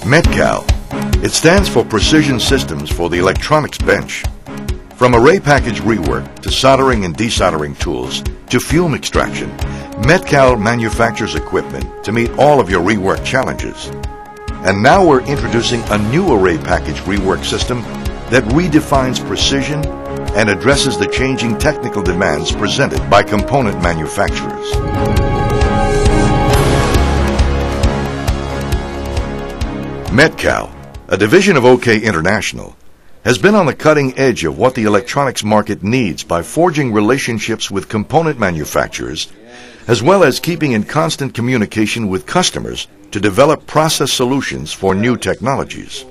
METCAL. It stands for Precision Systems for the Electronics Bench. From array package rework to soldering and desoldering tools to fume extraction, METCAL manufactures equipment to meet all of your rework challenges. And now we're introducing a new array package rework system that redefines precision and addresses the changing technical demands presented by component manufacturers. METCAL, a division of OK International, has been on the cutting edge of what the electronics market needs by forging relationships with component manufacturers, as well as keeping in constant communication with customers to develop process solutions for new technologies.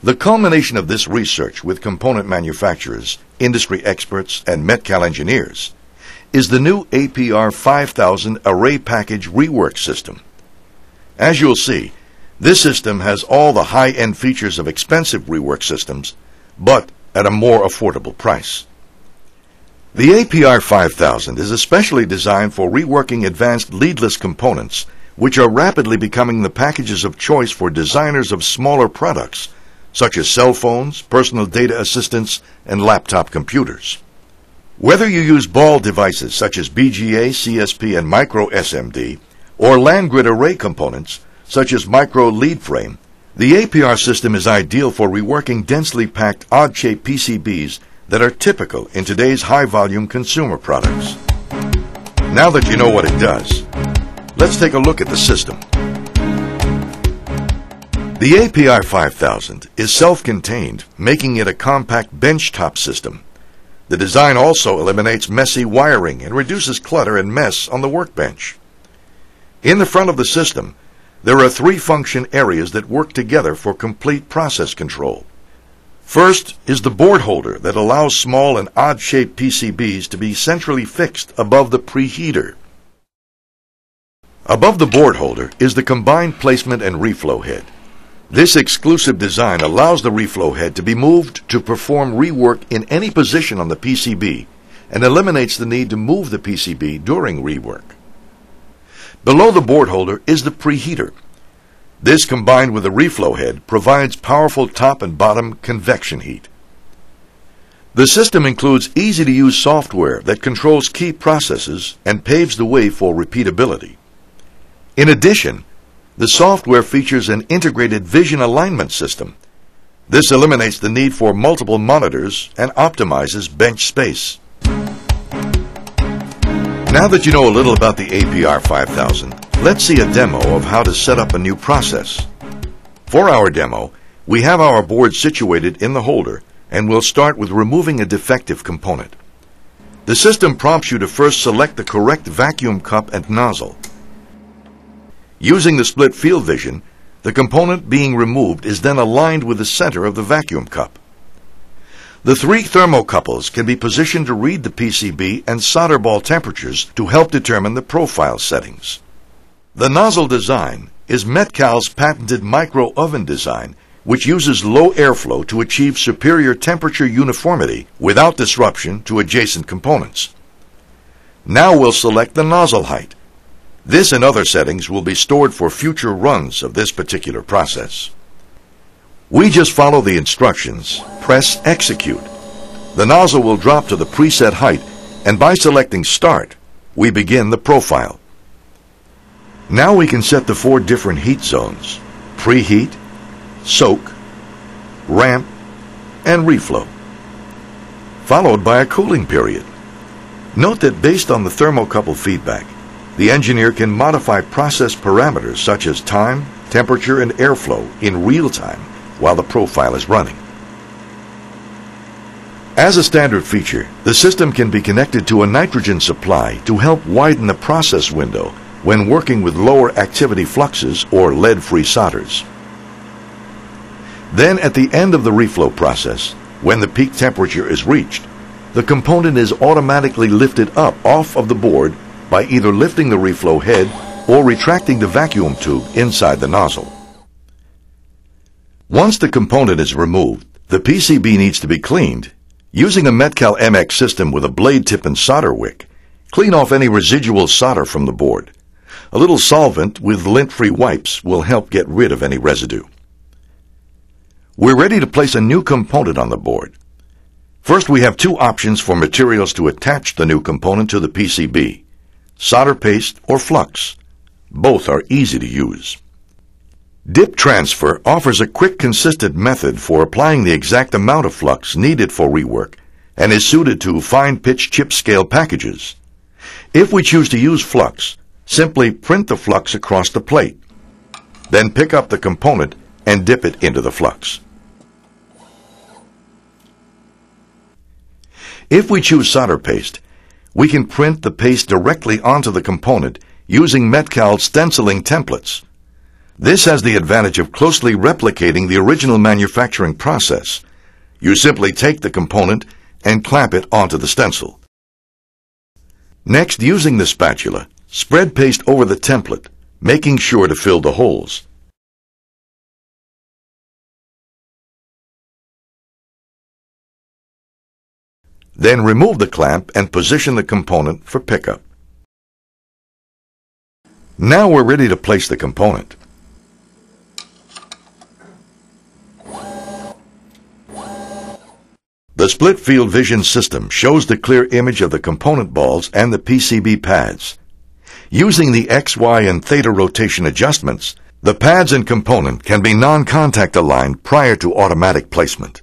The culmination of this research with component manufacturers, industry experts, and METCAL engineers is the new APR 5000 Array Package Rework System. As you'll see, this system has all the high-end features of expensive rework systems, but at a more affordable price. The APR 5000 is especially designed for reworking advanced leadless components, which are rapidly becoming the packages of choice for designers of smaller products, such as cell phones, personal data assistants, and laptop computers. Whether you use ball devices such as BGA, CSP, and micro SMD, or land grid array components such as micro lead frame, the APR system is ideal for reworking densely packed odd-shaped PCBs that are typical in today's high-volume consumer products. Now that you know what it does, let's take a look at the system. The APR 5000 is self-contained, making it a compact benchtop system. The design also eliminates messy wiring and reduces clutter and mess on the workbench. In the front of the system, there are 3 function areas that work together for complete process control. First is the board holder that allows small and odd-shaped PCBs to be centrally fixed above the preheater. Above the board holder is the combined placement and reflow head. This exclusive design allows the reflow head to be moved to perform rework in any position on the PCB and eliminates the need to move the PCB during rework. Below the board holder is the preheater. This, combined with the reflow head, provides powerful top and bottom convection heat. The system includes easy-to-use software that controls key processes and paves the way for repeatability. In addition, the software features an integrated vision alignment system. This eliminates the need for multiple monitors and optimizes bench space. Now that you know a little about the APR 5000, let's see a demo of how to set up a new process. For our demo, we have our board situated in the holder, and we'll start with removing a defective component. The system prompts you to first select the correct vacuum cup and nozzle. Using the split field vision, the component being removed is then aligned with the center of the vacuum cup. The 3 thermocouples can be positioned to read the PCB and solder ball temperatures to help determine the profile settings. The nozzle design is METCAL's patented micro-oven design, which uses low airflow to achieve superior temperature uniformity without disruption to adjacent components. Now we'll select the nozzle height. This and other settings will be stored for future runs of this particular process. We just follow the instructions, press Execute. The nozzle will drop to the preset height, and by selecting Start, we begin the profile. Now we can set the 4 different heat zones: preheat, soak, ramp, and reflow, followed by a cooling period. Note that based on the thermocouple feedback, the engineer can modify process parameters such as time, temperature, and airflow in real time while the profile is running. As a standard feature, the system can be connected to a nitrogen supply to help widen the process window when working with lower activity fluxes or lead-free solders. Then at the end of the reflow process, when the peak temperature is reached, the component is automatically lifted up off of the board by either lifting the reflow head or retracting the vacuum tube inside the nozzle. Once the component is removed, the PCB needs to be cleaned. Using a METCAL MX system with a blade tip and solder wick, clean off any residual solder from the board. A little solvent with lint-free wipes will help get rid of any residue. We're ready to place a new component on the board. First, we have two options for materials to attach the new component to the PCB: solder paste or flux. Both are easy to use. Dip transfer offers a quick, consistent method for applying the exact amount of flux needed for rework and is suited to fine-pitch chip scale packages. If we choose to use flux, simply print the flux across the plate. Then pick up the component and dip it into the flux. If we choose solder paste, we can print the paste directly onto the component using Metcal stenciling templates. This has the advantage of closely replicating the original manufacturing process. You simply take the component and clamp it onto the stencil. Next, using the spatula, spread paste over the template, making sure to fill the holes. Then remove the clamp and position the component for pickup. Now we're ready to place the component. The split field vision system shows the clear image of the component balls and the PCB pads. Using the X, Y, and theta rotation adjustments, the pads and component can be non-contact aligned prior to automatic placement.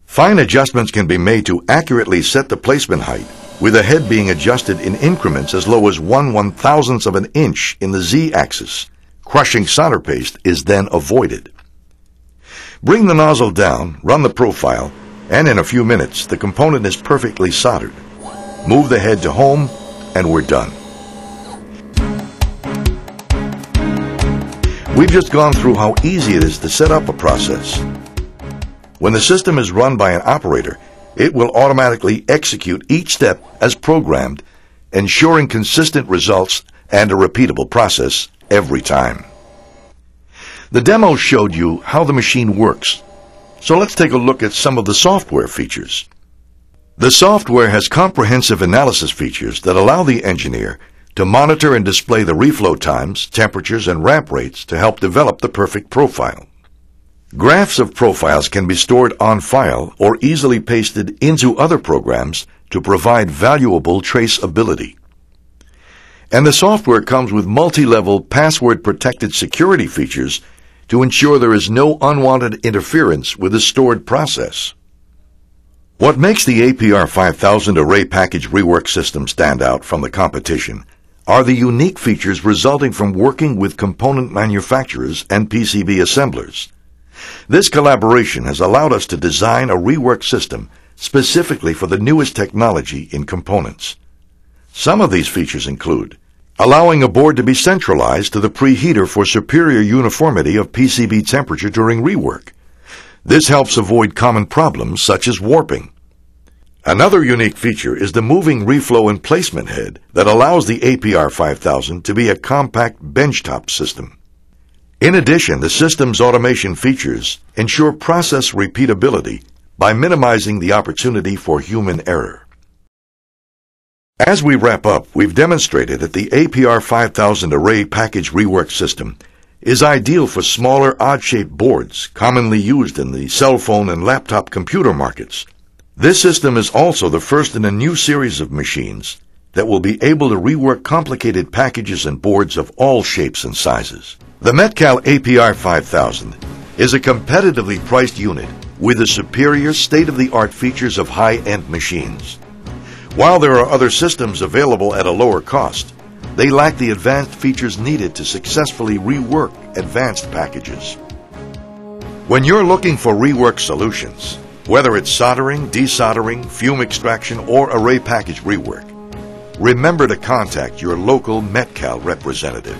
Fine adjustments can be made to accurately set the placement height, with the head being adjusted in increments as low as 1/1000th of an inch in the Z-axis. Crushing solder paste is then avoided. Bring the nozzle down, run the profile, and in a few minutes the component is perfectly soldered. Move the head to home, and we're done. We've just gone through how easy it is to set up a process. When the system is run by an operator, it will automatically execute each step as programmed, ensuring consistent results and a repeatable process every time. The demo showed you how the machine works, so let's take a look at some of the software features. The software has comprehensive analysis features that allow the engineer to monitor and display the reflow times, temperatures, and ramp rates to help develop the perfect profile. Graphs of profiles can be stored on file or easily pasted into other programs to provide valuable traceability. And the software comes with multi-level password-protected security features to ensure there is no unwanted interference with the stored process. What makes the APR 5000 array package rework system stand out from the competition are the unique features resulting from working with component manufacturers and PCB assemblers. This collaboration has allowed us to design a rework system specifically for the newest technology in components. Some of these features include allowing a board to be centralized to the preheater for superior uniformity of PCB temperature during rework. This helps avoid common problems such as warping. Another unique feature is the moving reflow and placement head that allows the APR 5000 to be a compact benchtop system. In addition, the system's automation features ensure process repeatability by minimizing the opportunity for human error. As we wrap up, we've demonstrated that the APR 5000 array package rework system is ideal for smaller, odd-shaped boards commonly used in the cell phone and laptop computer markets. This system is also the first in a new series of machines that will be able to rework complicated packages and boards of all shapes and sizes. The Metcal APR 5000 is a competitively priced unit with the superior state-of-the-art features of high-end machines. While there are other systems available at a lower cost, they lack the advanced features needed to successfully rework advanced packages. When you're looking for rework solutions, whether it's soldering, desoldering, fume extraction, or array package rework, remember to contact your local Metcal representative.